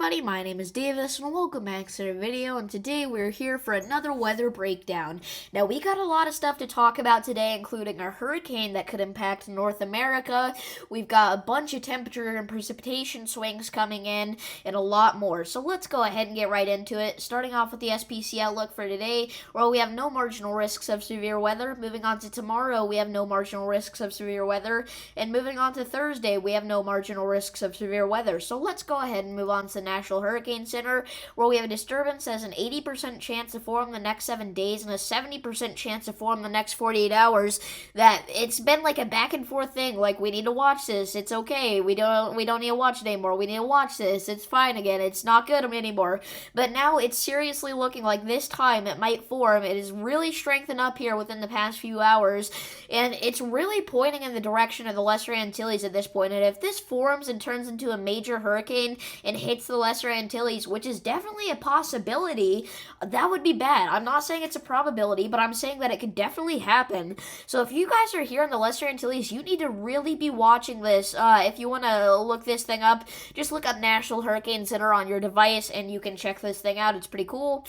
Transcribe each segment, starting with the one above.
everybody, my name is Davis and welcome back to the video, and today we're here for another weather breakdown. Now we got a lot of stuff to talk about today, including a hurricane that could impact North America. We've got a bunch of temperature and precipitation swings coming in and a lot more. So let's go ahead and get right into it. Starting off with the SPC outlook for today, where we have no marginal risks of severe weather. Moving on to tomorrow, we have no marginal risks of severe weather. And moving on to Thursday, we have no marginal risks of severe weather. So let's go ahead and move on to the National Hurricane Center, where we have a disturbance that has an 80% chance to form the next 7 days and a 70% chance to form the next 48 hours. That it's been like a back and forth thing, like we need to watch this, it's okay, we don't need to watch it anymore, we need to watch this, it's fine again, it's not good anymore. But now it's seriously looking like this time it might form. It is really strengthened up here within the past few hours, and it's really pointing in the direction of the Lesser Antilles at this point. And if this forms and turns into a major hurricane and hits the Lesser Antilles, which is definitely a possibility, that would be bad. I'm not saying it's a probability, but I'm saying that it could definitely happen. So if you guys are here in the Lesser Antilles, you need to really be watching this. If you want to look this thing up, just look up National Hurricane Center on your device and you can check this thing out. It's pretty cool.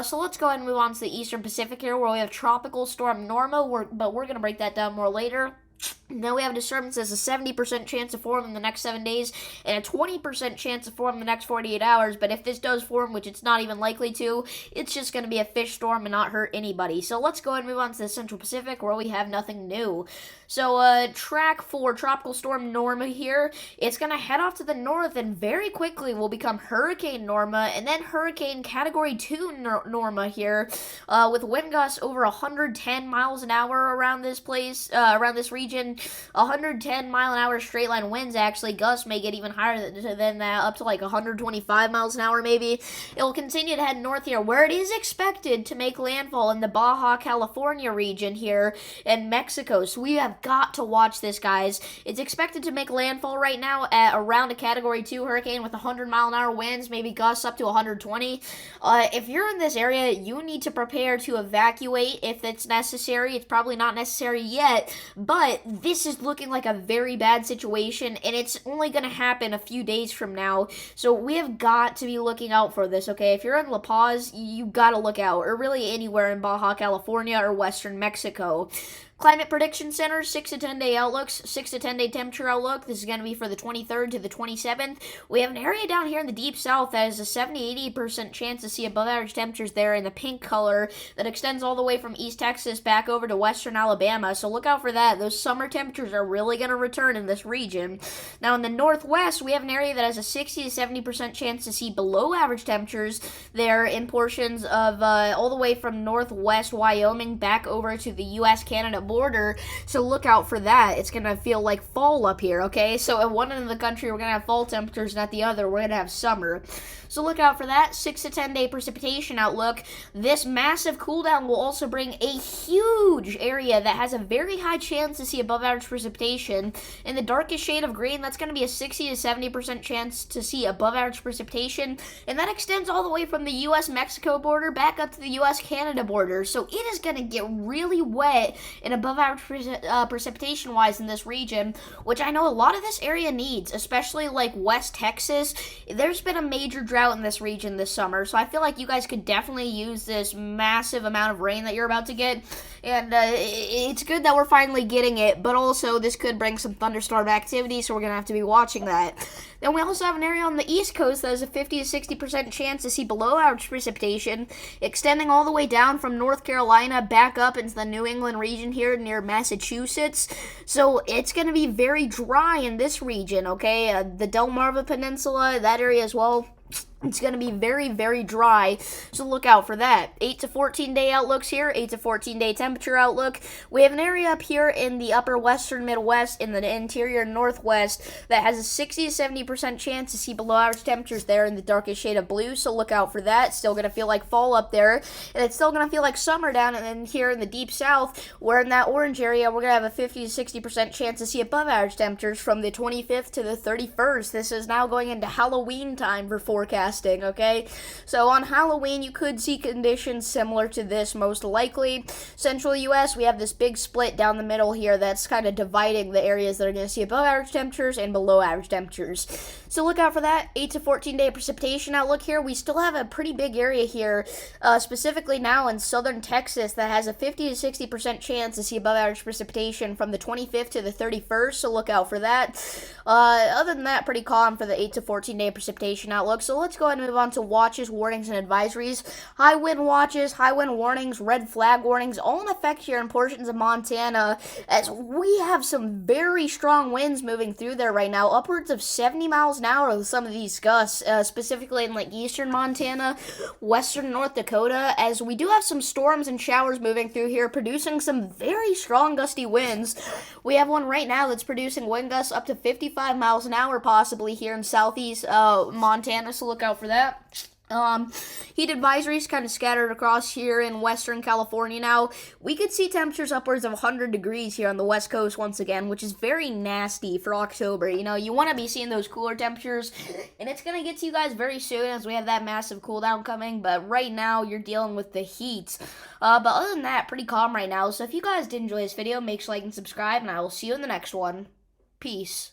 So let's go ahead and move on to the Eastern Pacific here, where we have Tropical Storm Norma, but we're going to break that down more later. Now we have a disturbance that has a 70% chance of forming in the next 7 days and a 20% chance of forming in the next 48 hours. But if this does form, which it's not even likely to, it's just going to be a fish storm and not hurt anybody. So let's go ahead and move on to the Central Pacific, where we have nothing new. So track for Tropical Storm Norma here. It's going to head off to the north and very quickly will become Hurricane Norma and then Hurricane Category 2 Norma here, with wind gusts over 110 miles an hour around this place, around this region. 110 mile an hour straight line winds, actually. Gusts may get even higher than that, up to like 125 miles an hour maybe. It will continue to head north here, where it is expected to make landfall in the Baja California region here in Mexico. So we have got to watch this, guys. It's expected to make landfall right now at around a Category 2 hurricane with 100 mile an hour winds, maybe gusts up to 120. If you're in this area, you need to prepare to evacuate if it's necessary. It's probably not necessary yet, but this is looking like a very bad situation, and it's only going to happen a few days from now. So we have got to be looking out for this, okay? If you're in La Paz, you got to look out, or really anywhere in Baja California or Western Mexico. Climate Prediction Center, 6 to 10 day outlooks, 6 to 10 day temperature outlook. This is going to be for the 23rd to the 27th. We have an area down here in the deep south that has a 70-80% chance to see above average temperatures there in the pink color that extends all the way from East Texas back over to western Alabama. So look out for that. Those summer temperatures are really going to return in this region. Now in the northwest, we have an area that has a 60 to 70% chance to see below average temperatures there in portions of all the way from northwest Wyoming back over to the U.S.-Canada border. So look out for that. It's going to feel like fall up here, okay? So at one end of the country, we're going to have fall temperatures, and at the other, we're going to have summer. So look out for that. 6 to 10 day precipitation outlook. This massive cool down will also bring a huge area that has a very high chance to see above average precipitation. In the darkest shade of green, that's going to be a 60 to 70% chance to see above average precipitation, and that extends all the way from the U.S.-Mexico border back up to the U.S.-Canada border. So it is going to get really wet and above average precipitation wise in this region, which I know a lot of this area needs, especially like West Texas. There's been a major drought in this region this summer, so I feel like you guys could definitely use this massive amount of rain that you're about to get, and it's good that we're finally getting it, but also this could bring some thunderstorm activity, so we're going to have to be watching that. Then we also have an area on the East Coast that has a 50 to 60% chance to see below average precipitation, extending all the way down from North Carolina back up into the New England region here near Massachusetts. So it's going to be very dry in this region, okay? The Delmarva Peninsula, that area as well. It's going to be very, very dry, so look out for that. 8 to 14 day outlooks here, 8 to 14 day temperature outlook. We have an area up here in the upper western Midwest, in the interior Northwest, that has a 60 to 70% chance to see below average temperatures there in the darkest shade of blue, so look out for that. It's still going to feel like fall up there, and it's still going to feel like summer down and then here in the deep south, where in that orange area, we're going to have a 50 to 60% chance to see above average temperatures from the 25th to the 31st. This is now going into Halloween time for forecast. Okay? So on Halloween, you could see conditions similar to this most likely. Central U.S., we have this big split down the middle here that's kind of dividing the areas that are going to see above average temperatures and below average temperatures. So look out for that 8 to 14 day precipitation outlook here. We still have a pretty big area here, specifically now in southern Texas, that has a 50 to 60% chance to see above average precipitation from the 25th to the 31st. So look out for that. Other than that, pretty calm for the 8 to 14 day precipitation outlook. So let's go ahead and move on to watches, warnings, and advisories. High wind watches, high wind warnings, red flag warnings, all in effect here in portions of Montana, as we have some very strong winds moving through there right now, upwards of 70 miles an hour with some of these gusts, specifically in like eastern Montana, western North Dakota, as we do have some storms and showers moving through here, producing some very strong gusty winds. We have one right now that's producing wind gusts up to 55 miles an hour possibly here in southeast Montana, so look out for that. Heat advisories kind of scattered across here in western California now. We could see temperatures upwards of 100 degrees here on the west coast once again, which is very nasty for October. You know, you want to be seeing those cooler temperatures, and it's going to get to you guys very soon as we have that massive cool down coming, but right now you're dealing with the heat. But other than that, pretty calm right now. So if you guys did enjoy this video, make sure to like and subscribe, and I will see you in the next one. Peace.